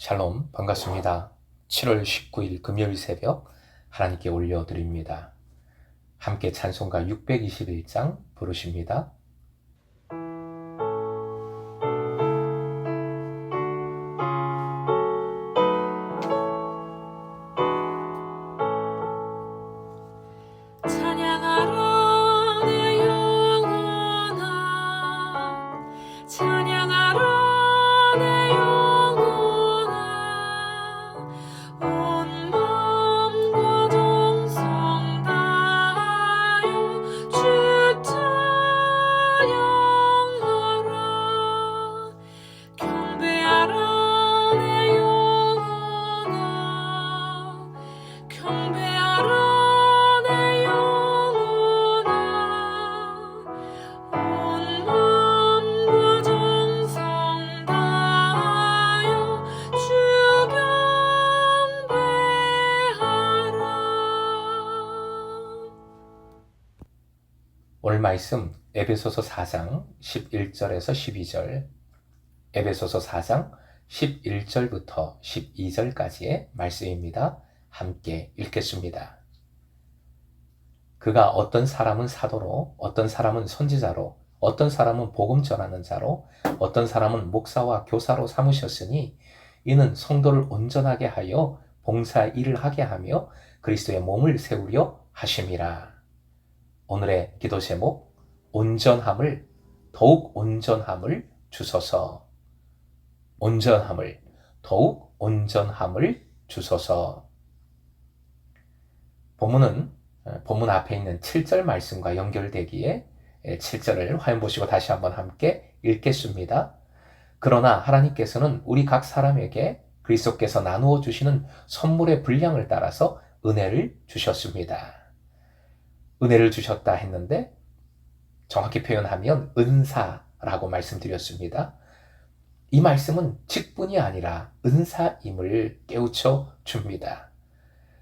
샬롬, 반갑습니다. 7월 19일 금요일 새벽 하나님께 올려드립니다. 함께 찬송가 621장 부르십니다. 찬양하라 내 영혼아, 찬양하라 내 영혼아, 온 마음과 정성 다하여 주 찬양하라. 경배하라 내 영혼아, 경배하라 내 영혼아, 온 마음과 정성 다하여 주 경배하라. 오늘 말씀 에베소서 4장 11절에서 12절, 에베소서 4장 11절부터 12절까지의 말씀입니다. 함께 읽겠습니다. 그가 어떤 사람은 사도로, 어떤 사람은 선지자로, 어떤 사람은 복음 전하는 자로, 어떤 사람은 목사와 교사로 삼으셨으니 이는 성도를 온전하게 하여 봉사 일을 하게 하며 그리스도의 몸을 세우려 하심이라. 오늘의 기도 제목, 온전함을, 더욱 온전함을 주소서. 온전함을, 더욱 온전함을 주소서. 본문 앞에 있는 7절 말씀과 연결되기에 7절을 화면 보시고 다시 한번 함께 읽겠습니다. 그러나 하나님께서는 우리 각 사람에게 그리스도께서 나누어 주시는 선물의 분량을 따라서 은혜를 주셨습니다. 은혜를 주셨다 했는데 정확히 표현하면 은사라고 말씀드렸습니다. 이 말씀은 직분이 아니라 은사임을 깨우쳐 줍니다.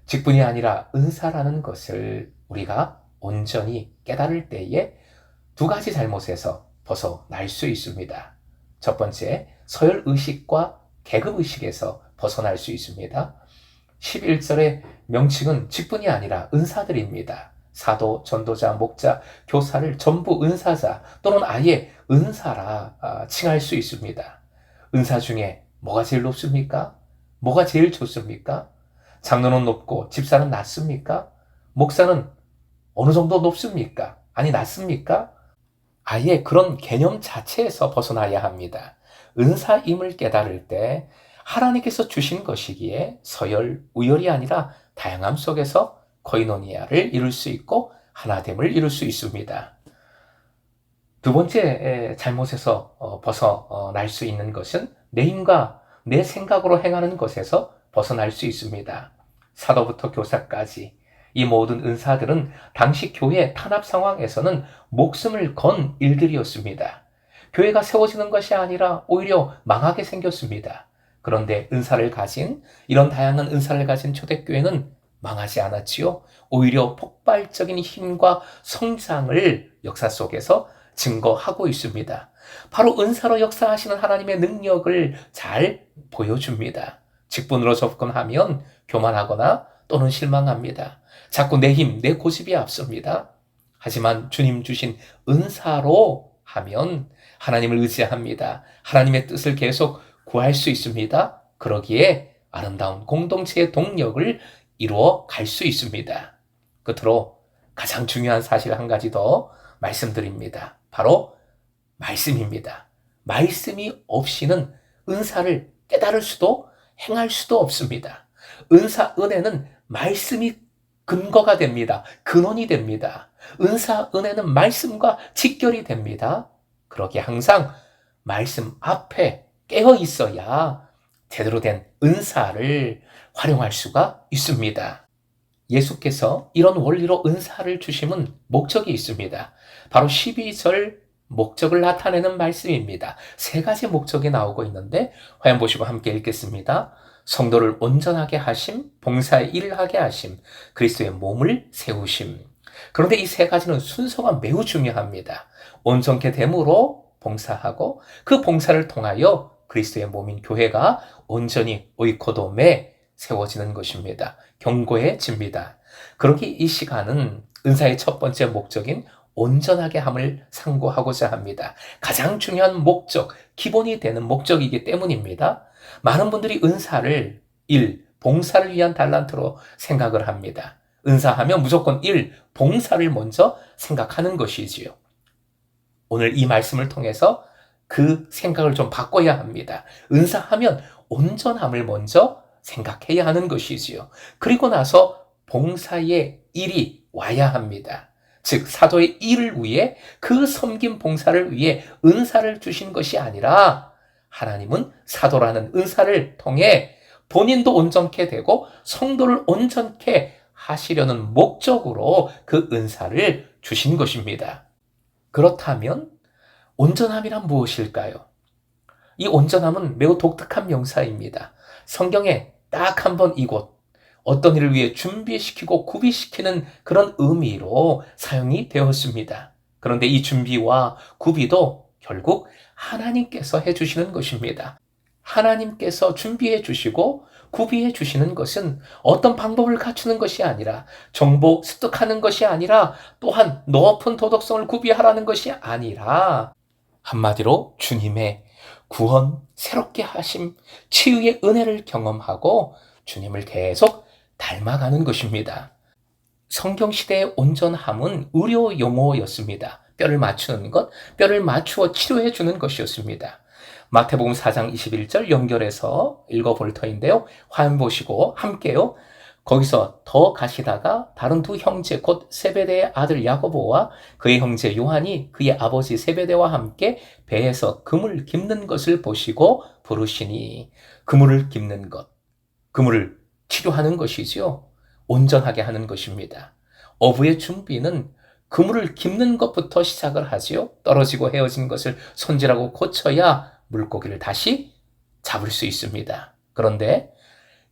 직분이 아니라 은사라는 것을 우리가 온전히 깨달을 때에 두 가지 잘못에서 벗어날 수 있습니다. 첫 번째, 서열의식과 계급의식에서 벗어날 수 있습니다. 11절의 명칭은 직분이 아니라 은사들입니다. 사도, 전도자, 목자, 교사를 전부 은사자 또는 아예 은사라 칭할 수 있습니다. 은사 중에 뭐가 제일 높습니까? 뭐가 제일 좋습니까? 장로는 높고 집사는 낮습니까? 목사는 어느 정도 높습니까? 아니 낮습니까? 아예 그런 개념 자체에서 벗어나야 합니다. 은사임을 깨달을 때 하나님께서 주신 것이기에 서열, 우열이 아니라 다양함 속에서 코이노니아를 이룰 수 있고 하나됨을 이룰 수 있습니다. 두 번째 잘못에서 벗어날 수 있는 것은 내 힘과 내 생각으로 행하는 것에서 벗어날 수 있습니다. 사도부터 교사까지 이 모든 은사들은 당시 교회 탄압 상황에서는 목숨을 건 일들이었습니다. 교회가 세워지는 것이 아니라 오히려 망하게 생겼습니다. 그런데 이런 다양한 은사를 가진 초대교회는 망하지 않았지요. 오히려 폭발적인 힘과 성장을 역사 속에서 증거하고 있습니다. 바로 은사로 역사하시는 하나님의 능력을 잘 보여줍니다. 직분으로 접근하면 교만하거나 또는 실망합니다. 자꾸 내 힘, 내 고집이 앞섭니다. 하지만 주님 주신 은사로 하면 하나님을 의지합니다. 하나님의 뜻을 계속 구할 수 있습니다. 그러기에 아름다운 공동체의 동력을 이루어 갈 수 있습니다. 끝으로 가장 중요한 사실 한 가지 더 말씀드립니다. 바로 말씀입니다. 말씀이 없이는 은사를 깨달을 수도 행할 수도 없습니다. 은사, 은혜는 말씀이 근거가 됩니다. 근원이 됩니다. 은사, 은혜는 말씀과 직결이 됩니다. 그러기에 항상 말씀 앞에 깨어 있어야 제대로 된 은사를 활용할 수가 있습니다. 예수께서 이런 원리로 은사를 주심은 목적이 있습니다. 바로 12절 목적을 나타내는 말씀입니다. 세 가지 목적이 나오고 있는데 화면 보시고 함께 읽겠습니다. 성도를 온전하게 하심, 봉사의 일을 하게 하심, 그리스도의 몸을 세우심. 그런데 이 세 가지는 순서가 매우 중요합니다. 온전케 됨으로 봉사하고 그 봉사를 통하여 그리스도의 몸인 교회가 온전히 오이코돔에 세워지는 것입니다. 견고해집니다. 그러기 이 시간은 은사의 첫 번째 목적인 온전하게 함을 상고하고자 합니다. 가장 중요한 목적, 기본이 되는 목적이기 때문입니다. 많은 분들이 은사를 봉사를 위한 달란트로 생각을 합니다. 은사하면 무조건 봉사를 먼저 생각하는 것이지요. 오늘 이 말씀을 통해서 그 생각을 좀 바꿔야 합니다. 은사하면 온전함을 먼저 생각해야 하는 것이지요. 그리고 나서 봉사의 일이 와야 합니다. 즉 사도의 일을 위해 그 섬김 봉사를 위해 은사를 주신 것이 아니라 하나님은 사도라는 은사를 통해 본인도 온전케 되고 성도를 온전케 하시려는 목적으로 그 은사를 주신 것입니다. 그렇다면 온전함이란 무엇일까요? 이 온전함은 매우 독특한 명사입니다. 성경에 딱 한 번 이곳 어떤 일을 위해 준비시키고 구비시키는 그런 의미로 사용이 되었습니다. 그런데 이 준비와 구비도 결국 하나님께서 해주시는 것입니다. 하나님께서 준비해 주시고 구비해 주시는 것은 어떤 방법을 갖추는 것이 아니라 정보 습득하는 것이 아니라 또한 높은 도덕성을 구비하라는 것이 아니라 한마디로 주님의 구원, 새롭게 하심, 치유의 은혜를 경험하고 주님을 계속 닮아가는 것입니다. 성경시대의 온전함은 의료 용어였습니다. 뼈를 맞추는 것, 뼈를 맞추어 치료해 주는 것이었습니다. 마태복음 4장 21절 연결해서 읽어볼 터인데요. 화면 보시고 함께요. 거기서 더 가시다가 다른 두 형제 곧 세베대의 아들 야고보와 그의 형제 요한이 그의 아버지 세베대와 함께 배에서 그물 깁는 것을 보시고 부르시니 그물을 깁는 것, 그물을 치료하는 것이지요. 온전하게 하는 것입니다. 어부의 준비는 그물을 깁는 것부터 시작을 하지요. 떨어지고 헤어진 것을 손질하고 고쳐야 물고기를 다시 잡을 수 있습니다. 그런데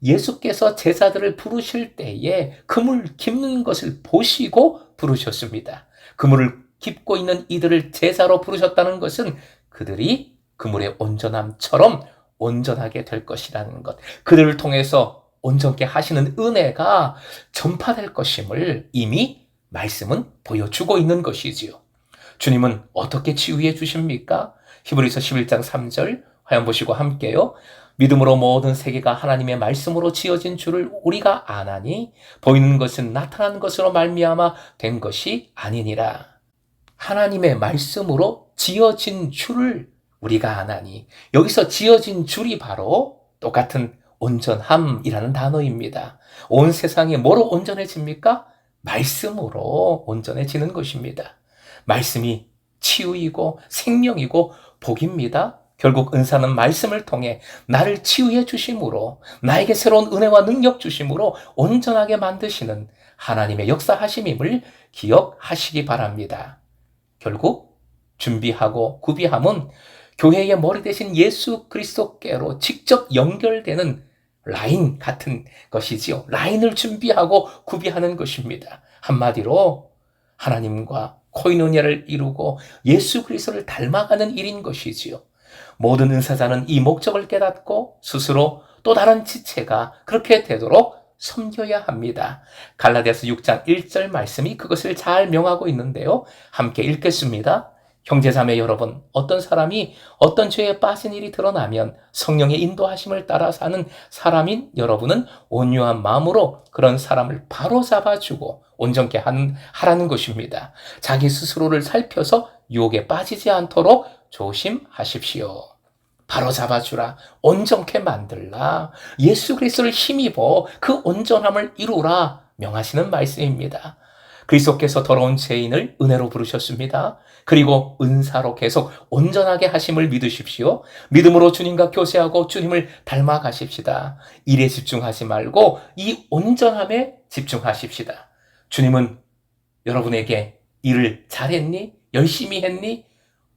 예수께서 제자들을 부르실 때에 그물 깁는 것을 보시고 부르셨습니다. 그물을 깁고 있는 이들을 제자로 부르셨다는 것은 그들이 그물의 온전함처럼 온전하게 될 것이라는 것, 그들을 통해서 온전케 하시는 은혜가 전파될 것임을 이미 말씀은 보여주고 있는 것이지요. 주님은 어떻게 치유해 주십니까? 히브리서 11장 3절 화면 보시고 함께요. 믿음으로 모든 세계가 하나님의 말씀으로 지어진 줄을 우리가 아나니 보이는 것은 나타난 것으로 말미암아 된 것이 아니니라. 하나님의 말씀으로 지어진 줄을 우리가 아나니, 여기서 지어진 줄이 바로 똑같은 온전함이라는 단어입니다. 온 세상이 뭐로 온전해집니까? 말씀으로 온전해지는 것입니다. 말씀이 치유이고 생명이고 복입니다. 결국 은사는 말씀을 통해 나를 치유해 주심으로, 나에게 새로운 은혜와 능력 주심으로 온전하게 만드시는 하나님의 역사하심임을 기억하시기 바랍니다. 결국 준비하고 구비함은 교회의 머리 대신 예수 그리스도께로 직접 연결되는 라인 같은 것이지요. 라인을 준비하고 구비하는 것입니다. 한마디로 하나님과 코이노니아를 이루고 예수 그리스도를 닮아가는 일인 것이지요. 모든 은사자는 이 목적을 깨닫고 스스로 또 다른 지체가 그렇게 되도록 섬겨야 합니다. 갈라디아서 6장 1절 말씀이 그것을 잘 명하고 있는데요. 함께 읽겠습니다. 형제자매 여러분, 어떤 사람이 어떤 죄에 빠진 일이 드러나면 성령의 인도하심을 따라 사는 사람인 여러분은 온유한 마음으로 그런 사람을 바로 잡아주고 온전케 하라는 것입니다. 자기 스스로를 살펴서 유혹에 빠지지 않도록 조심하십시오. 바로 잡아주라, 온전케 만들라, 예수 그리스도를 힘입어 그 온전함을 이루라 명하시는 말씀입니다. 그리스도께서 더러운 죄인을 은혜로 부르셨습니다. 그리고 은사로 계속 온전하게 하심을 믿으십시오. 믿음으로 주님과 교제하고 주님을 닮아가십시다. 일에 집중하지 말고 이 온전함에 집중하십시다. 주님은 여러분에게 일을 잘했니? 열심히 했니?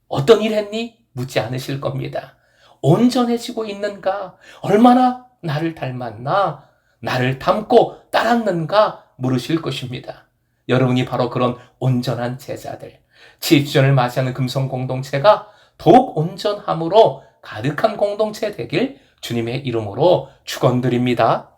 어떤 일 했니? 묻지 않으실 겁니다. 온전해지고 있는가? 얼마나 나를 닮았나? 나를 닮고 따랐는가? 물으실 것입니다. 여러분이 바로 그런 온전한 제자들, 7주년을 맞이하는 금성 공동체가 더욱 온전함으로 가득한 공동체 되길 주님의 이름으로 축원드립니다.